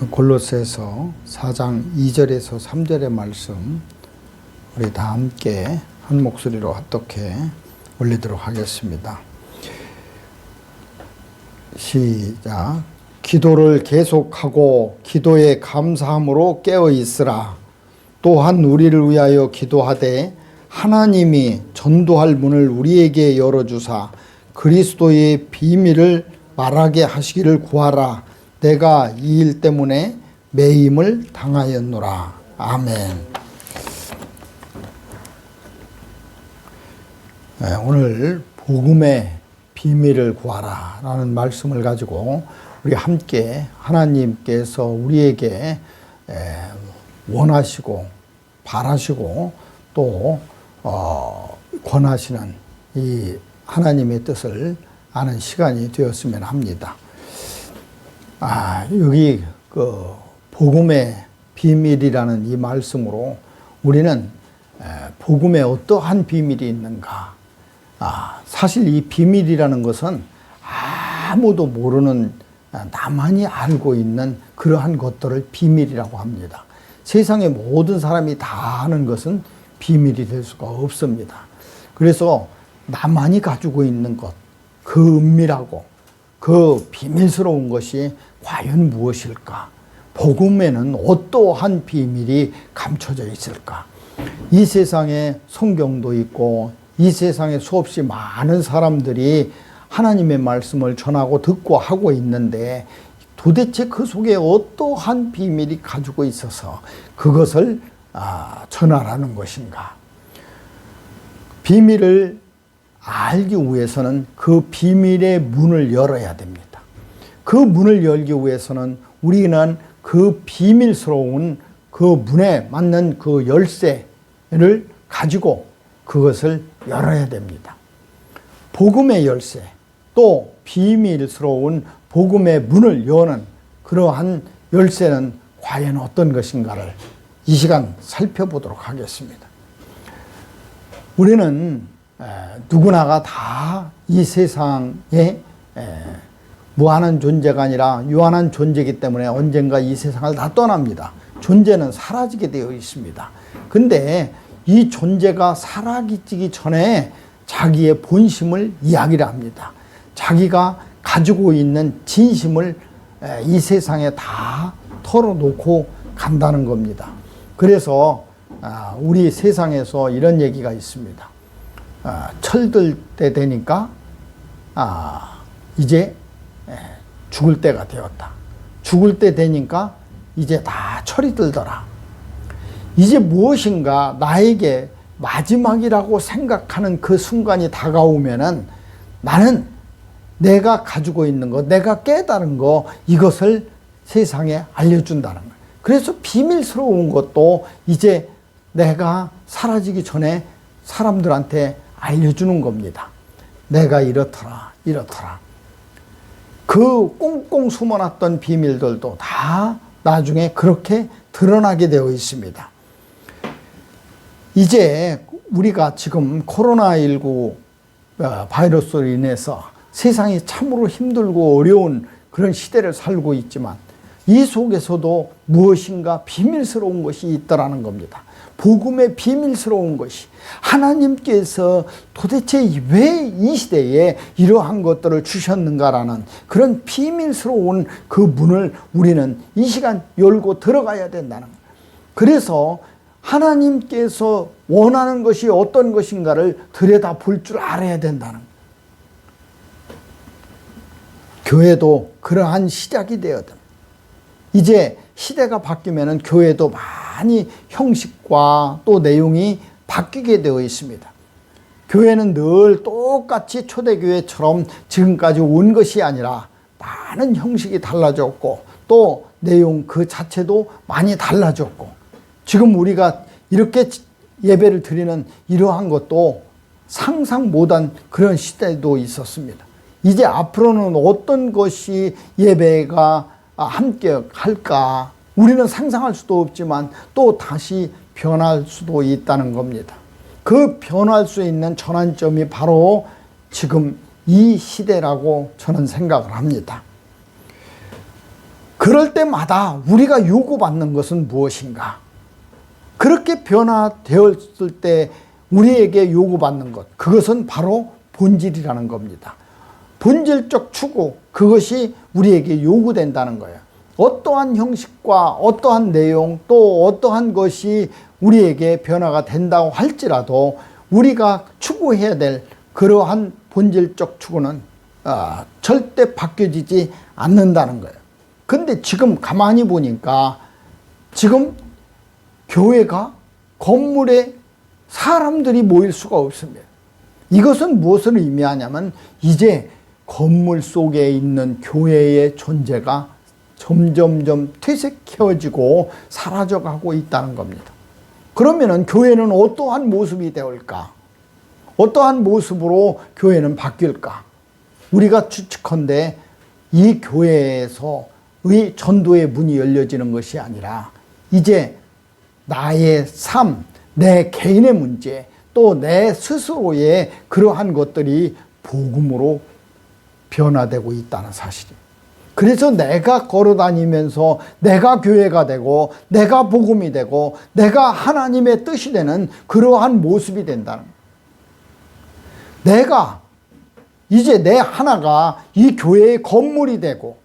골로새서 4장 2절에서 3절의 말씀 우리 다 함께 한 목소리로 합독해 올리도록 하겠습니다. 시작. 기도를 계속하고 기도에 감사함으로 깨어 있으라. 또한 우리를 위하여 기도하되 하나님이 전도할 문을 우리에게 열어주사 그리스도의 비밀을 말하게 하시기를 구하라. 내가 이 일 때문에 매임을 당하였노라. 아멘. 오늘 복음의 비밀을 구하라 라는 말씀을 가지고 우리 함께 하나님께서 우리에게 원하시고 바라시고 또 권하시는 이 하나님의 뜻을 아는 시간이 되었으면 합니다. 여기 그 복음의 비밀이라는 이 말씀으로 우리는 복음에 어떠한 비밀이 있는가? 사실 이 비밀이라는 것은 아무도 모르는 나만이 알고 있는 그러한 것들을 비밀이라고 합니다. 세상의 모든 사람이 다 아는 것은 비밀이 될 수가 없습니다. 그래서 나만이 가지고 있는 것, 그 은밀하고 그 비밀스러운 것이 과연 무엇일까? 복음에는 어떠한 비밀이 감춰져 있을까? 이 세상에 성경도 있고 이 세상에 수없이 많은 사람들이 하나님의 말씀을 전하고 듣고 하고 있는데 도대체 그 속에 어떠한 비밀이 가지고 있어서 그것을 전하라는 것인가? 비밀을 알기 위해서는 그 비밀의 문을 열어야 됩니다. 그 문을 열기 위해서는 우리는 그 비밀스러운 그 문에 맞는 그 열쇠를 가지고 그것을 열어야 됩니다. 복음의 열쇠, 또 비밀스러운 복음의 문을 여는 그러한 열쇠는 과연 어떤 것인가를 이 시간 살펴보도록 하겠습니다. 우리는 누구나가 다 이 세상에 무한한 존재가 아니라 유한한 존재이기 때문에 언젠가 이 세상을 다 떠납니다. 존재는 사라지게 되어 있습니다. 근데 이 존재가 사라지기 전에 자기의 본심을 이야기를 합니다. 자기가 가지고 있는 진심을 이 세상에 다 털어놓고 간다는 겁니다. 그래서 우리 세상에서 이런 얘기가 있습니다. 철들 때 되니까 이제 죽을 때가 되었다. 죽을 때 되니까 이제 다 철이 들더라. 이제 무엇인가 나에게 마지막이라고 생각하는 그 순간이 다가오면은 나는 내가 가지고 있는 것, 내가 깨달은 것, 이것을 세상에 알려준다는 거예요. 그래서 비밀스러운 것도 이제 내가 사라지기 전에 사람들한테 알려주는 겁니다. 내가 이렇더라, 이렇더라. 그 꽁꽁 숨어놨던 비밀들도 다 나중에 그렇게 드러나게 되어 있습니다. 이제 우리가 지금 코로나19 바이러스로 인해서 세상이 참으로 힘들고 어려운 그런 시대를 살고 있지만 이 속에서도 무엇인가 비밀스러운 것이 있더라는 겁니다. 복음의 비밀스러운 것이 하나님께서 도대체 왜 이 시대에 이러한 것들을 주셨는가라는 그런 비밀스러운 그 문을 우리는 이 시간 열고 들어가야 된다는 거예요. 그래서 하나님께서 원하는 것이 어떤 것인가를 들여다 볼 줄 알아야 된다는 거예요. 교회도 그러한 시작이 되어야 됩니다. 이제 시대가 바뀌면은 교회도 많이 형식과 또 내용이 바뀌게 되어 있습니다. 교회는 늘 똑같이 초대교회처럼 지금까지 온 것이 아니라 많은 형식이 달라졌고 또 내용 그 자체도 많이 달라졌고 지금 우리가 이렇게 예배를 드리는 이러한 것도 상상 못한 그런 시대도 있었습니다. 이제 앞으로는 어떤 것이 예배가 함께 할까 우리는 상상할 수도 없지만 또 다시 변할 수도 있다는 겁니다. 그 변할 수 있는 전환점이 바로 지금 이 시대라고 저는 생각을 합니다. 그 그럴 때마다 우리가 요구받는 것은 무엇인가? 그렇게 변화되었을 때 우리에게 요구받는 것, 그것은 바로 본질이라는 겁니다. 본질적 추구, 그것이 우리에게 요구된다는 거예요. 어떠한 형식과 어떠한 내용, 또 어떠한 것이 우리에게 변화가 된다고 할지라도 우리가 추구해야 될 그러한 본질적 추구는 절대 바뀌어지지 않는다는 거예요. 근데 지금 가만히 보니까 지금 교회가 건물에 사람들이 모일 수가 없습니다. 이것은 무엇을 의미하냐면 이제 건물 속에 있는 교회의 존재가 점점점 퇴색해지고 사라져가고 있다는 겁니다. 그러면은 교회는 어떠한 모습이 되올까? 어떠한 모습으로 교회는 바뀔까? 우리가 추측컨대 이 교회에서의 전도의 문이 열려지는 것이 아니라 이제 나의 삶, 내 개인의 문제, 또 내 스스로의 그러한 것들이 복음으로 변화되고 있다는 사실입니다. 그래서 내가 걸어다니면서 내가 교회가 되고 내가 복음이 되고 내가 하나님의 뜻이 되는 그러한 모습이 된다는 거예요. 내가 이제 내 하나가 이 교회의 건물이 되고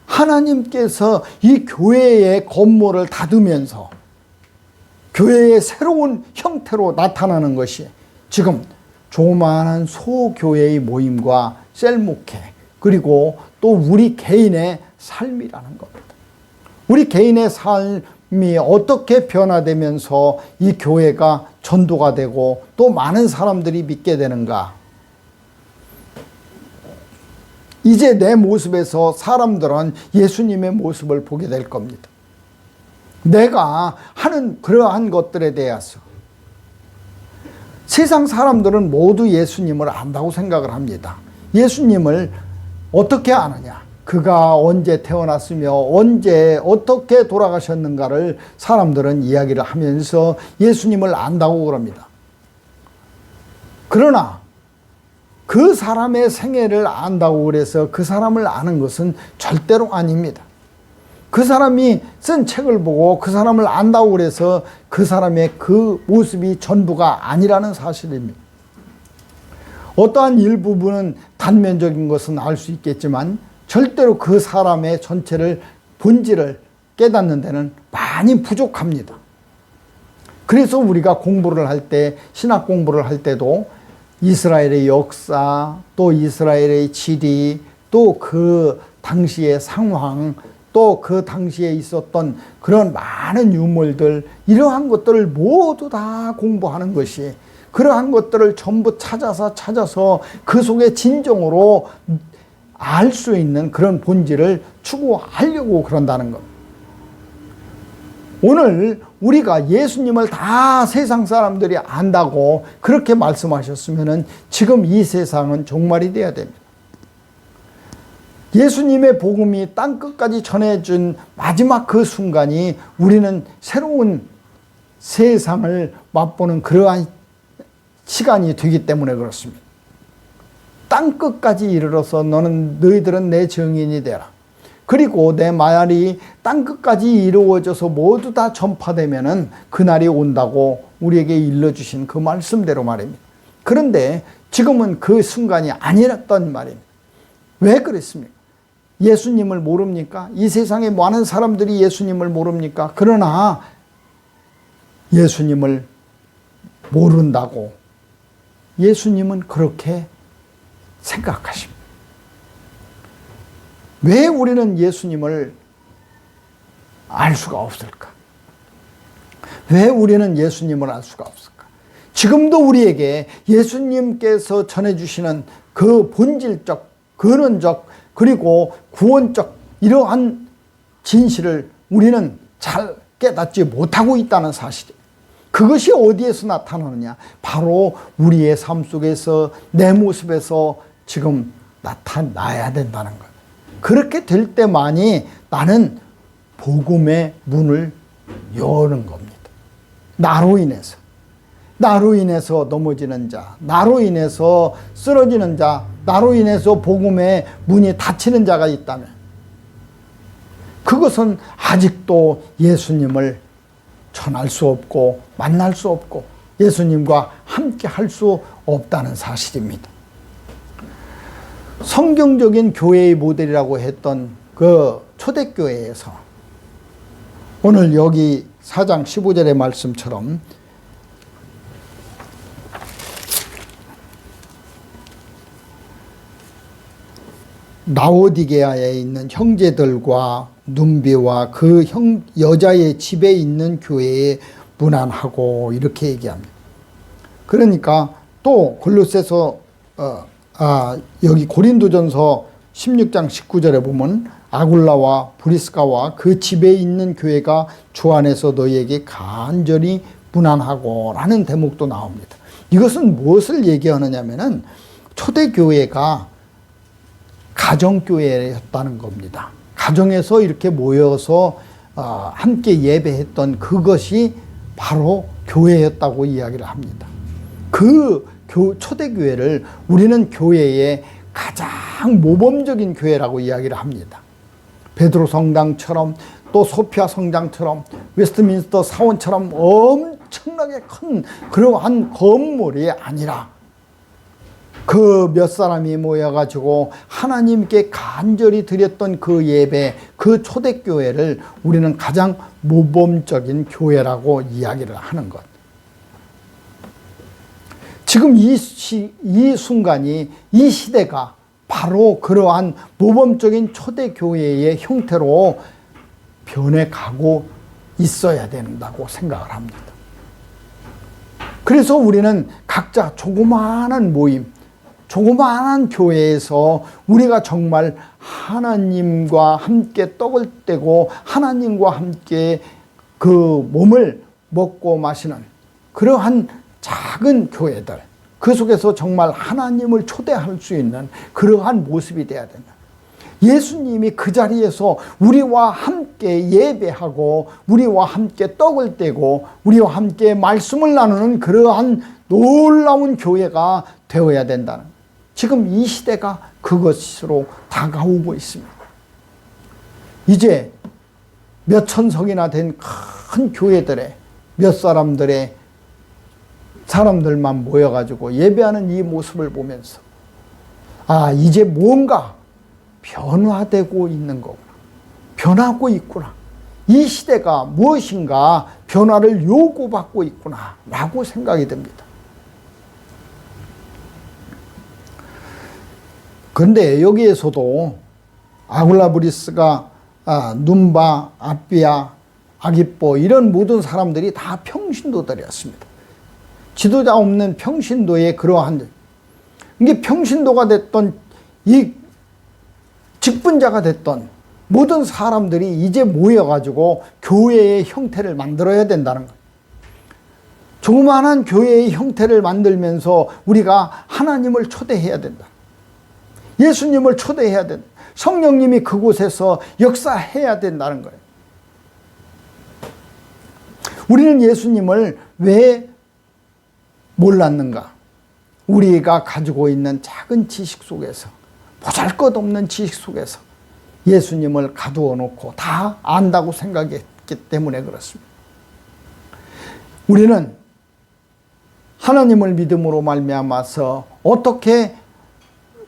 하나님께서 이 교회의 건물을 닫으면서 교회의 새로운 형태로 나타나는 것이 지금 조그마한 소교회의 모임과 셀목회, 그리고 또 우리 개인의 삶이라는 겁니다. 우리 개인의 삶이 어떻게 변화되면서 이 교회가 전도가 되고 또 많은 사람들이 믿게 되는가? 이제 내 모습에서 사람들은 예수님의 모습을 보게 될 겁니다. 내가 하는 그러한 것들에 대해서 세상 사람들은 모두 예수님을 안다고 생각을 합니다. 예수님을 어떻게 아느냐? 그가 언제 태어났으며 언제 어떻게 돌아가셨는가를 사람들은 이야기를 하면서 예수님을 안다고 그럽니다. 그러나 그 사람의 생애를 안다고 그래서 그 사람을 아는 것은 절대로 아닙니다. 그 사람이 쓴 책을 보고 그 사람을 안다고 그래서 그 사람의 그 모습이 전부가 아니라는 사실입니다. 어떠한 일부분은 단면적인 것은 알 수 있겠지만 절대로 그 사람의 전체를 본질을 깨닫는 데는 많이 부족합니다. 그래서 우리가 공부를 할 때, 신학 공부를 할 때도 이스라엘의 역사, 또 이스라엘의 지리, 또 그 당시의 상황, 또 그 당시에 있었던 그런 많은 유물들, 이러한 것들을 모두 다 공부하는 것이, 그러한 것들을 전부 찾아서 그 속에 진정으로 알 수 있는 그런 본질을 추구하려고 그런다는 것. 오늘 우리가 예수님을 다 세상 사람들이 안다고 그렇게 말씀하셨으면 지금 이 세상은 종말이 돼야 됩니다. 예수님의 복음이 땅끝까지 전해준 마지막 그 순간이 우리는 새로운 세상을 맛보는 그러한 시간이 되기 때문에 그렇습니다. 땅끝까지 이르러서 너희들은 내 증인이 되라. 그리고 내 말이 땅끝까지 이루어져서 모두 다 전파되면은 그날이 온다고 우리에게 일러주신 그 말씀대로 말입니다. 그런데 지금은 그 순간이 아니었던 말입니다. 왜 그랬습니까? 예수님을 모릅니까? 이 세상에 많은 사람들이 예수님을 모릅니까? 그러나 예수님을 모른다고 예수님은 그렇게 생각하십니다. 왜 우리는 예수님을 알 수가 없을까? 왜 우리는 예수님을 알 수가 없을까? 지금도 우리에게 예수님께서 전해주시는 그 본질적, 근원적, 그리고 구원적 이러한 진실을 우리는 잘 깨닫지 못하고 있다는 사실이에요. 그것이 어디에서 나타나느냐? 바로 우리의 삶 속에서, 내 모습에서 지금 나타나야 된다는 거예요. 그렇게 될 때만이 나는 복음의 문을 여는 겁니다. 나로 인해서 넘어지는 자, 나로 인해서 쓰러지는 자, 나로 인해서 복음의 문이 닫히는 자가 있다면 그것은 아직도 예수님을 전할 수 없고 만날 수 없고 예수님과 함께 할 수 없다는 사실입니다. 성경적인 교회의 모델이라고 했던 그 초대교회에서 오늘 여기 4장 15절의 말씀처럼 라오디게아에 있는 형제들과 눈비와 그 여자의 집에 있는 교회에 문안하고 이렇게 얘기합니다. 그러니까 또 골로새서 여기 고린도전서 16장 19절에 보면 아굴라와 브리스가와 그 집에 있는 교회가 주 안에서 너희에게 간절히 문안하고 라는 대목도 나옵니다. 이것은 무엇을 얘기하느냐면은 초대교회가 가정교회였다는 겁니다. 가정에서 이렇게 모여서 함께 예배했던 그것이 바로 교회였다고 이야기를 합니다. 그 초대교회를 우리는 교회의 가장 모범적인 교회라고 이야기를 합니다. 베드로 성당처럼 또 소피아 성당처럼 웨스트민스터 사원처럼 엄청나게 큰 그러한 건물이 아니라 그 몇 사람이 모여가지고 하나님께 간절히 드렸던 그 예배, 그 초대교회를 우리는 가장 모범적인 교회라고 이야기를 하는 것. 지금 이 순간이, 이 시대가 바로 그러한 모범적인 초대교회의 형태로 변해가고 있어야 된다고 생각을 합니다. 그래서 우리는 각자 조그마한 모임, 조그마한 교회에서 우리가 정말 하나님과 함께 떡을 떼고 하나님과 함께 그 몸을 먹고 마시는 그러한 작은 교회들, 그 속에서 정말 하나님을 초대할 수 있는 그러한 모습이 되어야 된다. 예수님이 그 자리에서 우리와 함께 예배하고 우리와 함께 떡을 떼고 우리와 함께 말씀을 나누는 그러한 놀라운 교회가 되어야 된다는, 지금 이 시대가 그것으로 다가오고 있습니다. 이제 몇 천석이나 된 큰 교회들에 몇 사람들만 모여가지고 예배하는 이 모습을 보면서 이제 뭔가 변화되고 있는 거구나, 변하고 있구나, 이 시대가 무엇인가 변화를 요구받고 있구나 라고 생각이 듭니다. 그런데 여기에서도 아굴라브리스가 눈바, 아비아, 아기뽀 이런 모든 사람들이 다 평신도들이었습니다. 지도자 없는 평신도의 그러한, 이게 평신도가 됐던 이 직분자가 됐던 모든 사람들이 이제 모여가지고 교회의 형태를 만들어야 된다는 거예요. 조그마한 교회의 형태를 만들면서 우리가 하나님을 초대해야 된다. 예수님을 초대해야 된다. 성령님이 그곳에서 역사해야 된다는 거예요. 우리는 예수님을 왜 몰랐는가? 우리가 가지고 있는 작은 지식 속에서, 보잘것없는 지식 속에서 예수님을 가두어 놓고 다 안다고 생각했기 때문에 그렇습니다. 우리는 하나님을 믿음으로 말미암아서 어떻게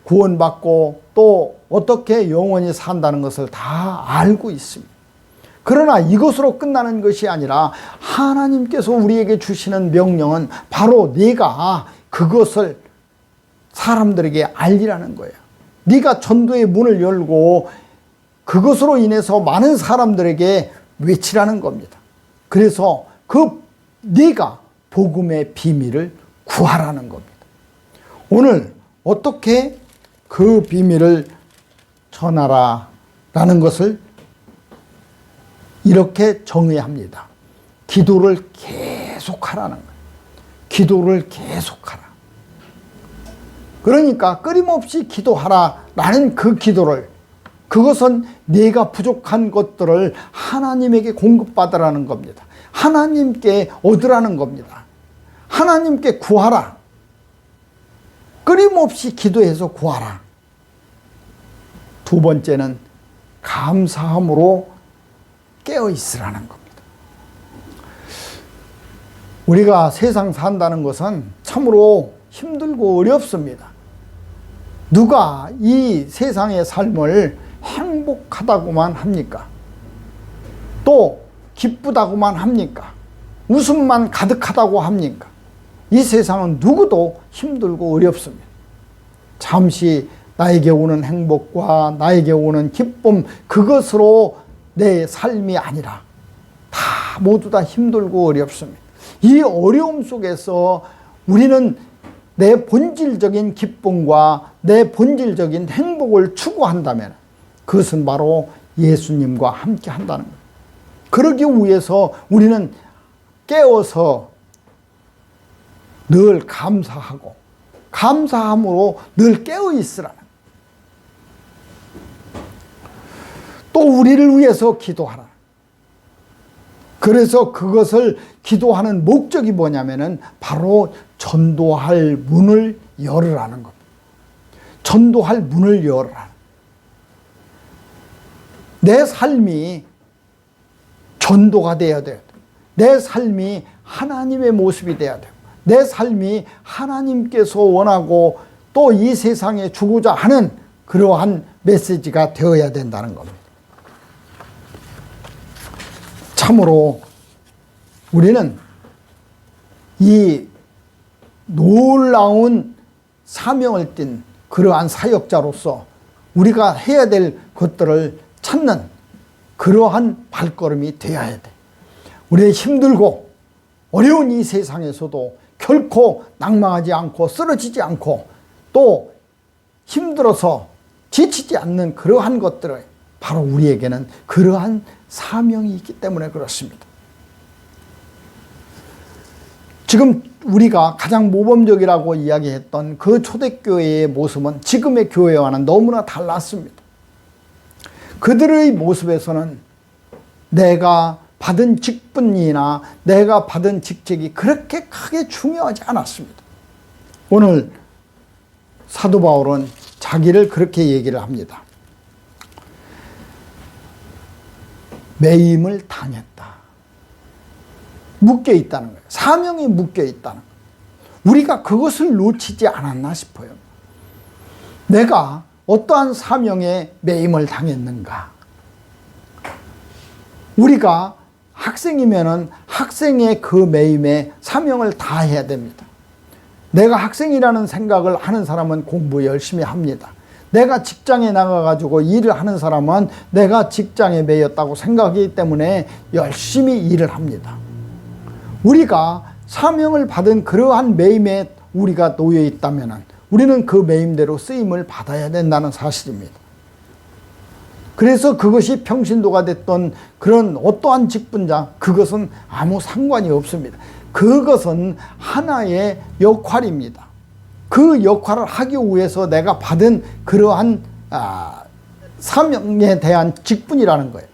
구원받고 또 어떻게 영원히 산다는 것을 다 알고 있습니다. 그러나 이것으로 끝나는 것이 아니라 하나님께서 우리에게 주시는 명령은 바로 네가 그것을 사람들에게 알리라는 거예요. 네가 전도의 문을 열고 그것으로 인해서 많은 사람들에게 외치라는 겁니다. 그래서 네가 복음의 비밀을 구하라는 겁니다. 오늘 어떻게 그 비밀을 전하라라는 것을 이렇게 정의합니다. 기도를 계속하라는 거예요. 기도를 계속하라. 그러니까 끊임없이 기도하라라는 그 기도를, 그것은 네가 부족한 것들을 하나님에게 공급받으라는 겁니다. 하나님께 얻으라는 겁니다. 하나님께 구하라. 끊임없이 기도해서 구하라. 두 번째는 감사함으로 깨어 있으라는 겁니다. 우리가 세상 산다는 것은 참으로 힘들고 어렵습니다. 누가 이 세상의 삶을 행복하다고만 합니까? 또 기쁘다고만 합니까? 웃음만 가득하다고 합니까? 이 세상은 누구도 힘들고 어렵습니다. 잠시 나에게 오는 행복과 나에게 오는 기쁨, 그것으로 내 삶이 아니라 다 모두 다 힘들고 어렵습니다. 이 어려움 속에서 우리는 내 본질적인 기쁨과 내 본질적인 행복을 추구한다면 그것은 바로 예수님과 함께 한다는 거예요. 그러기 위해서 우리는 깨어서 늘 감사하고 감사함으로 늘 깨어 있으라는 거예요. 또 우리를 위해서 기도하라. 그래서 그것을 기도하는 목적이 뭐냐면은 바로 전도할 문을 열으라는 겁니다. 전도할 문을 열어라. 내 삶이 전도가 되어야 돼요. 내 삶이 하나님의 모습이 되어야 돼요. 내 삶이 하나님께서 원하고 또 이 세상에 주고자 하는 그러한 메시지가 되어야 된다는 겁니다. 참으로 우리는 이 놀라운 사명을 띤 그러한 사역자로서 우리가 해야 될 것들을 찾는 그러한 발걸음이 되어야 돼. 우리의 힘들고 어려운 이 세상에서도 결코 낙망하지 않고 쓰러지지 않고 또 힘들어서 지치지 않는 그러한 것들을 바로 우리에게는 그러한 사명이 있기 때문에 그렇습니다. 지금 우리가 가장 모범적이라고 이야기했던 그 초대교회의 모습은 지금의 교회와는 너무나 달랐습니다. 그들의 모습에서는 내가 받은 직분이나 내가 받은 직책이 그렇게 크게 중요하지 않았습니다. 오늘 사도 바울은 자기를 그렇게 얘기를 합니다. 매임을 당했다. 묶여 있다는 거예요. 사명이 묶여 있다는 거예요. 우리가 그것을 놓치지 않았나 싶어요. 내가 어떠한 사명에 매임을 당했는가? 우리가 학생이면은 학생의 그 매임에 사명을 다해야 됩니다. 내가 학생이라는 생각을 하는 사람은 공부 열심히 합니다. 내가 직장에 나가가지고 일을 하는 사람은 내가 직장에 매였다고 생각하기 때문에 열심히 일을 합니다. 우리가 사명을 받은 그러한 매임에 우리가 놓여 있다면 우리는 그 매임대로 쓰임을 받아야 된다는 사실입니다. 그래서 그것이 평신도가 됐던 그런 어떠한 직분자, 그것은 아무 상관이 없습니다. 그것은 하나의 역할입니다. 그 역할을 하기 위해서 내가 받은 그러한 사명에 대한 직분이라는 거예요.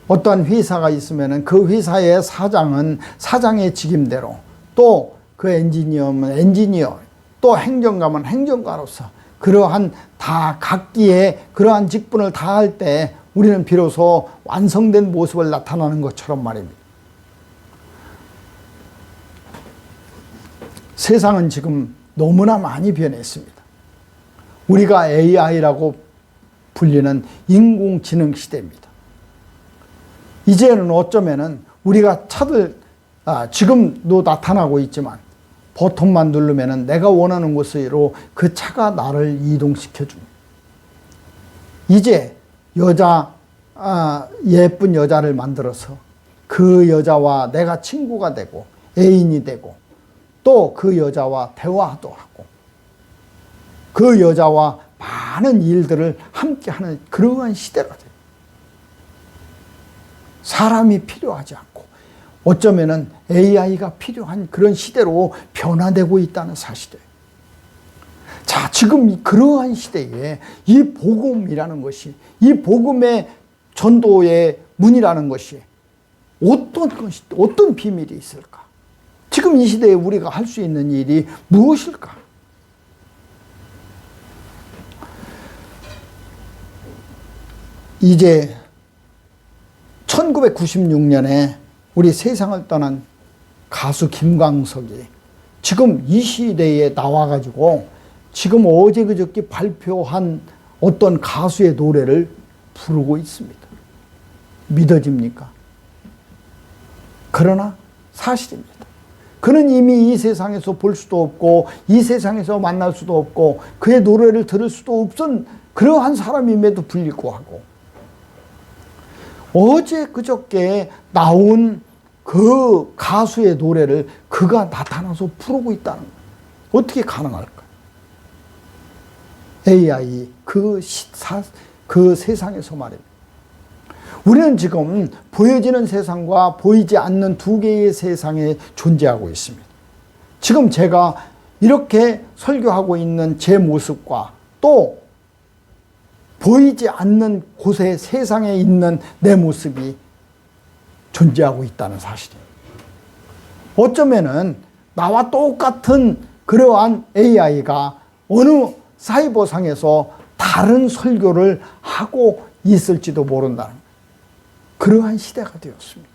어떠한 회사가 있으면 그 회사의 사장은 사장의 직임대로, 또 그 엔지니어면 엔지니어, 또 행정가면 행정가로서 그러한 다 각기의 그러한 직분을 다할 때 우리는 비로소 완성된 모습을 나타나는 것처럼 말입니다. 세상은 지금 너무나 많이 변했습니다. 우리가 AI라고 불리는 인공지능 시대입니다. 이제는 어쩌면은 우리가 차들 지금도 나타나고 있지만 버튼만 누르면은 내가 원하는 곳으로 그 차가 나를 이동시켜 줍니다. 이제 예쁜 여자를 만들어서 그 여자와 내가 친구가 되고 애인이 되고 또 그 여자와 대화도 하고 그 여자와 많은 일들을 함께 하는 그러한 시대가 돼요. 사람이 필요하지 않고 어쩌면은 AI가 필요한 그런 시대로 변화되고 있다는 사실이에요. 자, 지금 그러한 시대에 이 복음이라는 것이, 이 복음의 전도의 문이라는 것이 어떤 비밀이 있을까? 지금 이 시대에 우리가 할 수 있는 일이 무엇일까? 이제 1996년에 우리 세상을 떠난 가수 김광석이 지금 이 시대에 나와가지고 지금 어제 그저께 발표한 어떤 가수의 노래를 부르고 있습니다. 믿어집니까? 그러나 사실입니다. 그는 이미 이 세상에서 볼 수도 없고 이 세상에서 만날 수도 없고 그의 노래를 들을 수도 없은 그러한 사람임에도 불구하고 어제 그저께 나온 그 가수의 노래를 그가 나타나서 부르고 있다는 거예요. 어떻게 가능할까? AI 그 세상에서 말입니다. 우리는 지금 보여지는 세상과 보이지 않는 두 개의 세상에 존재하고 있습니다. 지금 제가 이렇게 설교하고 있는 제 모습과 또 보이지 않는 곳에 세상에 있는 내 모습이 존재하고 있다는 사실이에요. 어쩌면은 나와 똑같은 그러한 AI가 어느 사이버상에서 다른 설교를 하고 있을지도 모른다는 거예요. 그러한 시대가 되었습니다.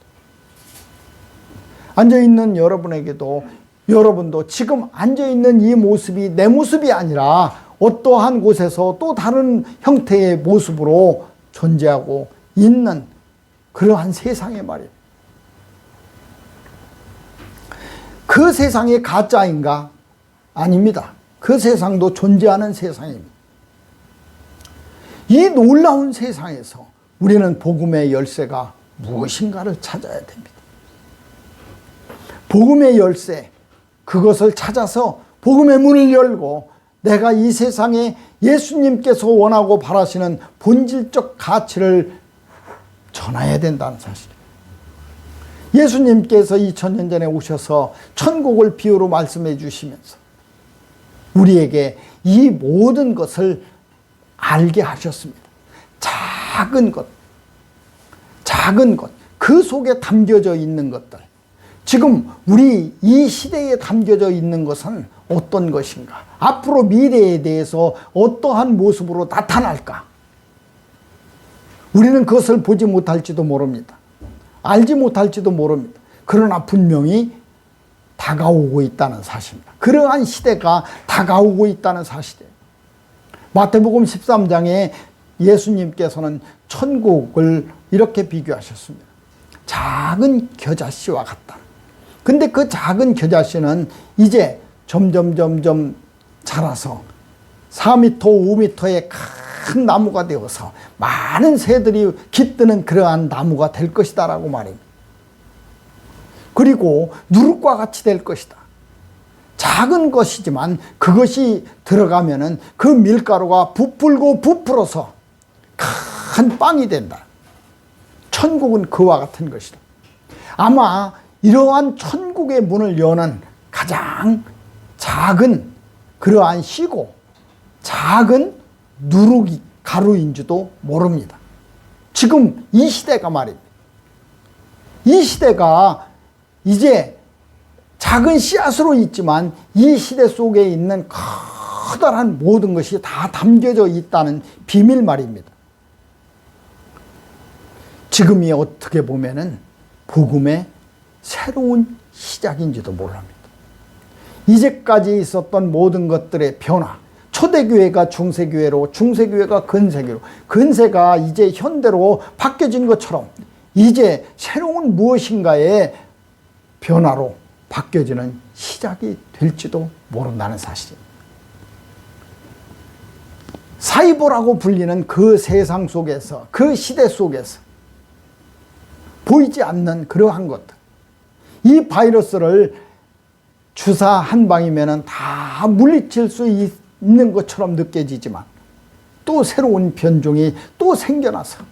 앉아있는 여러분에게도 여러분도 지금 앉아있는 이 모습이 내 모습이 아니라 어떠한 곳에서 또 다른 형태의 모습으로 존재하고 있는 그러한 세상의 말이에요. 그 세상이 가짜인가? 아닙니다. 그 세상도 존재하는 세상입니다. 이 놀라운 세상에서 우리는 복음의 열쇠가 무엇인가를 찾아야 됩니다. 복음의 열쇠, 그것을 찾아서 복음의 문을 열고 내가 이 세상에 예수님께서 원하고 바라시는 본질적 가치를 전해야 된다는 사실이에요. 예수님께서 2000년 전에 오셔서 천국을 비유로 말씀해 주시면서 우리에게 이 모든 것을 알게 하셨습니다. 작은 것, 그 속에 담겨져 있는 것들. 지금 우리 이 시대에 담겨져 있는 것은 어떤 것인가? 앞으로 미래에 대해서 어떠한 모습으로 나타날까? 우리는 그것을 보지 못할지도 모릅니다. 알지 못할지도 모릅니다. 그러나 분명히 다가오고 있다는 사실입니다. 그러한 시대가 다가오고 있다는 사실이에요. 마태복음 13장에 예수님께서는 천국을 이렇게 비교하셨습니다. 작은 겨자씨와 같다. 근데 그 작은 겨자씨는 이제 점점 자라서 4m, 5m의 큰 나무가 되어서 많은 새들이 깃드는 그러한 나무가 될 것이다 라고 말입니다. 그리고 누룩과 같이 될 것이다. 작은 것이지만 그것이 들어가면은 그 밀가루가 부풀고 부풀어서 큰 빵이 된다. 천국은 그와 같은 것이다. 아마 이러한 천국의 문을 여는 가장 작은 그러한 씨고 작은 누룩이 가루인지도 모릅니다. 지금 이 시대가 말입니다. 이 시대가 이제 작은 씨앗으로 있지만 이 시대 속에 있는 커다란 모든 것이 다 담겨져 있다는 비밀 말입니다. 지금이 어떻게 보면은 복음의 새로운 시작인지도 모릅니다. 이제까지 있었던 모든 것들의 변화, 초대교회가 중세교회로, 중세교회가 근세교회로, 근세가 이제 현대로 바뀌어진 것처럼 이제 새로운 무엇인가의 변화로 바뀌어지는 시작이 될지도 모른다는 사실입니다. 사이버라고 불리는 그 세상 속에서, 그 시대 속에서 보이지 않는 그러한 것들, 이 바이러스를 주사 한 방이면 다 물리칠 수 있는 것처럼 느껴지지만 또 새로운 변종이 또 생겨나서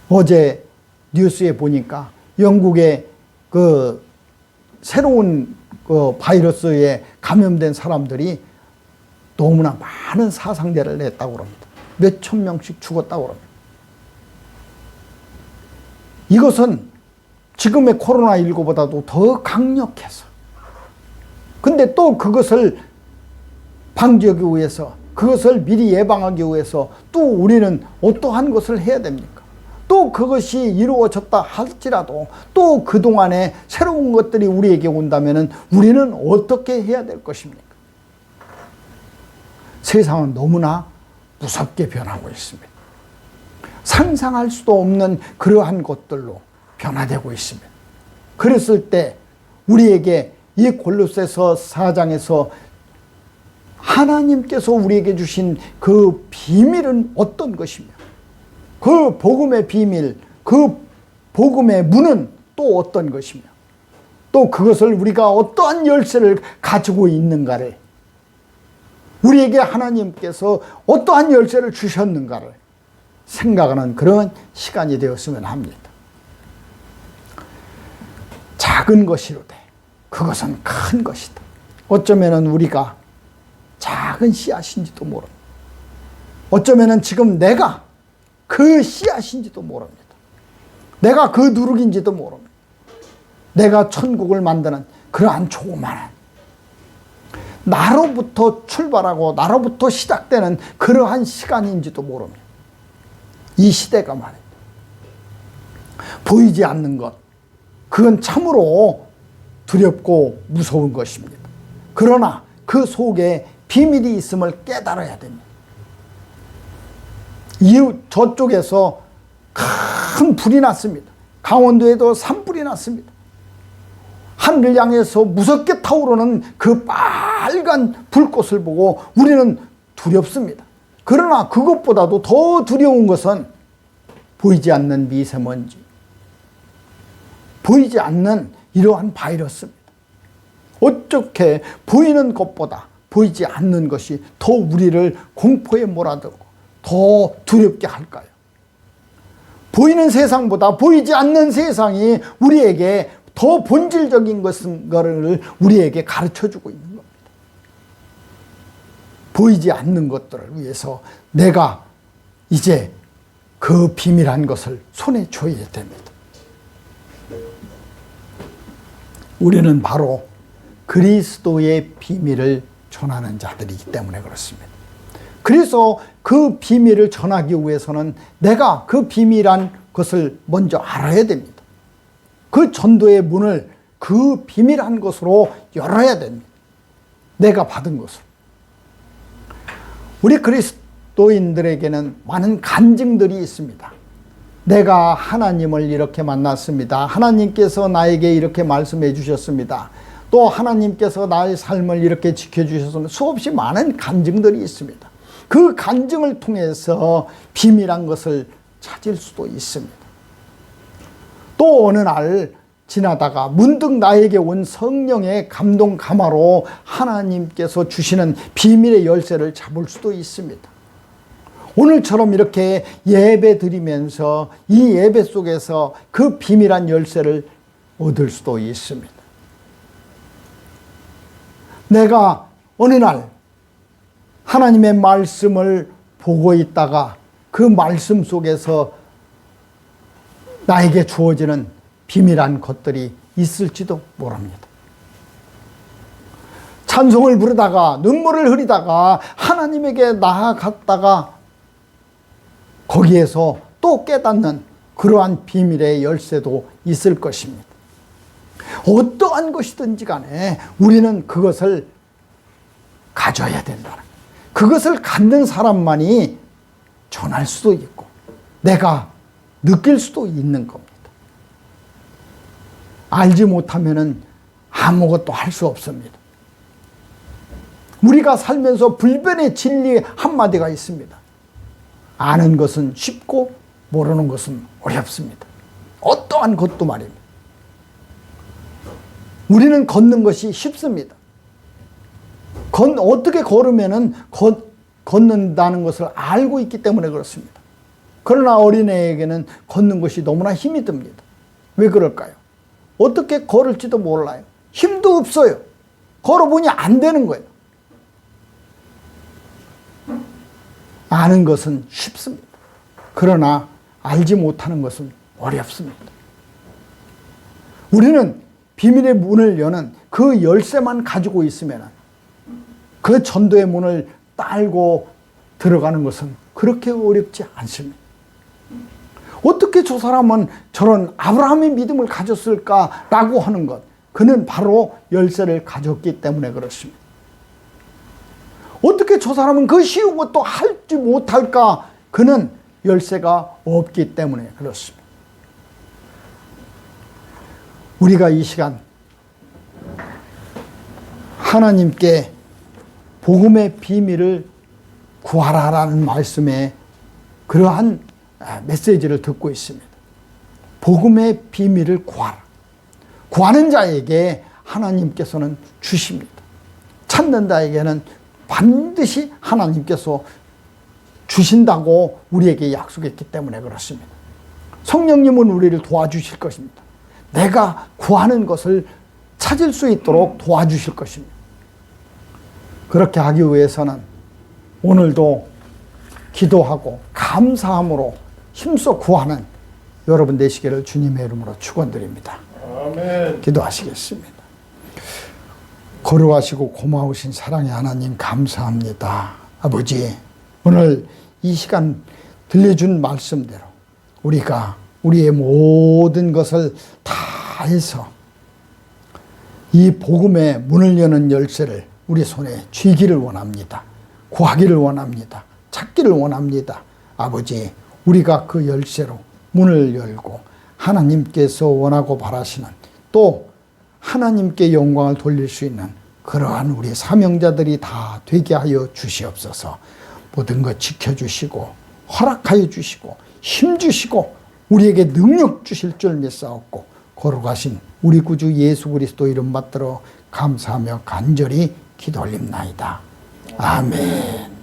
어제 뉴스에 보니까 영국의 그 새로운 그 바이러스에 감염된 사람들이 너무나 많은 사상자를 냈다고 합니다. 몇천 명씩 죽었다고 합니다. 이것은 지금의 코로나19보다도 더 강력해서, 근데 또 그것을 방지하기 위해서, 그것을 미리 예방하기 위해서 또 우리는 어떠한 것을 해야 됩니까? 또 그것이 이루어졌다 할지라도 또 그동안에 새로운 것들이 우리에게 온다면 우리는 어떻게 해야 될 것입니까? 세상은 너무나 무섭게 변하고 있습니다. 상상할 수도 없는 그러한 것들로 변화되고 있습니다. 그랬을 때 우리에게 이 골로새서 4장에서 하나님께서 우리에게 주신 그 비밀은 어떤 것이며 그 복음의 비밀, 그 복음의 문은 또 어떤 것이며 또 그것을 우리가 어떠한 열쇠를 가지고 있는가를, 우리에게 하나님께서 어떠한 열쇠를 주셨는가를 생각하는 그런 시간이 되었으면 합니다. 작은 것이로되 그것은 큰 것이다. 어쩌면 우리가 작은 씨앗인지도 모릅니다. 어쩌면 지금 내가 그 씨앗인지도 모릅니다. 내가 그 누룩인지도 모릅니다. 내가 천국을 만드는 그러한 조그마한, 나로부터 출발하고 나로부터 시작되는 그러한 시간인지도 모릅니다. 이 시대가 말입니다. 보이지 않는 것, 그건 참으로 두렵고 무서운 것입니다. 그러나 그 속에 비밀이 있음을 깨달아야 됩니다. 저쪽에서 큰 불이 났습니다. 강원도에도 산불이 났습니다. 하늘을 향해서 무섭게 타오르는 그 빨간 불꽃을 보고 우리는 두렵습니다. 그러나 그것보다도 더 두려운 것은 보이지 않는 미세먼지, 보이지 않는 이러한 바이러스입니다. 어떻게 보이는 것보다 보이지 않는 것이 더 우리를 공포에 몰아들고 더 두렵게 할까요? 보이는 세상보다 보이지 않는 세상이 우리에게 더 본질적인 것을 우리에게 가르쳐주고 있는 겁니다. 보이지 않는 것들을 위해서 내가 이제 그 비밀한 것을 손에 쥐어야 됩니다. 우리는 바로 그리스도의 비밀을 전하는 자들이기 때문에 그렇습니다. 그래서 그 비밀을 전하기 위해서는 내가 그 비밀한 것을 먼저 알아야 됩니다. 그 전도의 문을 그 비밀한 것으로 열어야 됩니다. 내가 받은 것으로. 우리 그리스도인들에게는 많은 간증들이 있습니다. 내가 하나님을 이렇게 만났습니다. 하나님께서 나에게 이렇게 말씀해 주셨습니다. 또 하나님께서 나의 삶을 이렇게 지켜주셨습니다. 수없이 많은 간증들이 있습니다. 그 간증을 통해서 비밀한 것을 찾을 수도 있습니다. 또 어느 날 지나다가 문득 나에게 온 성령의 감동 감화로 하나님께서 주시는 비밀의 열쇠를 잡을 수도 있습니다. 오늘처럼 이렇게 예배 드리면서 이 예배 속에서 그 비밀한 열쇠를 얻을 수도 있습니다. 내가 어느 날 하나님의 말씀을 보고 있다가 그 말씀 속에서 나에게 주어지는 비밀한 것들이 있을지도 모릅니다. 찬송을 부르다가 눈물을 흘리다가 하나님에게 나아갔다가 거기에서 또 깨닫는 그러한 비밀의 열쇠도 있을 것입니다. 어떠한 것이든지 간에 우리는 그것을 가져야 된다는, 그것을 갖는 사람만이 전할 수도 있고 내가 느낄 수도 있는 겁니다. 알지 못하면 아무것도 할 수 없습니다. 우리가 살면서 불변의 진리 한마디가 있습니다. 아는 것은 쉽고 모르는 것은 어렵습니다. 어떠한 것도 말입니다. 우리는 걷는 것이 쉽습니다. 어떻게 걸으면은 걷는다는 것을 알고 있기 때문에 그렇습니다. 그러나 어린애에게는 걷는 것이 너무나 힘이 듭니다. 왜 그럴까요? 어떻게 걸을지도 몰라요. 힘도 없어요. 걸어보니 안 되는 거예요. 아는 것은 쉽습니다. 그러나 알지 못하는 것은 어렵습니다. 우리는 비밀의 문을 여는 그 열쇠만 가지고 있으면 그 전도의 문을 딸고 들어가는 것은 그렇게 어렵지 않습니다. 어떻게 저 사람은 저런 아브라함의 믿음을 가졌을까라고 하는 것, 그는 바로 열쇠를 가졌기 때문에 그렇습니다. 어떻게 저 사람은 그 쉬운 것도 할지 못할까? 그는 열쇠가 없기 때문에 그렇습니다. 우리가 이 시간 하나님께 복음의 비밀을 구하라라는 말씀에 그러한 메시지를 듣고 있습니다. 복음의 비밀을 구하라. 구하는 자에게 하나님께서는 주십니다. 찾는 자에게는 반드시 하나님께서 주신다고 우리에게 약속했기 때문에 그렇습니다. 성령님은 우리를 도와주실 것입니다. 내가 구하는 것을 찾을 수 있도록 도와주실 것입니다. 그렇게 하기 위해서는 오늘도 기도하고 감사함으로 힘써 구하는 여러분 되시기를 주님의 이름으로 축원드립니다. 아멘. 기도하시겠습니다. 거룩하시고 고마우신 사랑의 하나님 감사합니다. 아버지, 오늘 이 시간 들려준 말씀대로 우리가 우리의 모든 것을 다 해서 이 복음의 문을 여는 열쇠를 우리 손에 쥐기를 원합니다. 구하기를 원합니다. 찾기를 원합니다. 아버지, 우리가 그 열쇠로 문을 열고 하나님께서 원하고 바라시는, 또 하나님께 영광을 돌릴 수 있는 그러한 우리 사명자들이 다 되게 하여 주시옵소서. 모든 것 지켜주시고 허락하여 주시고 힘주시고 우리에게 능력 주실 줄 믿사옵고, 거룩하신 우리 구주 예수 그리스도 이름 받들어 감사하며 간절히 기도 올립나이다. 아멘.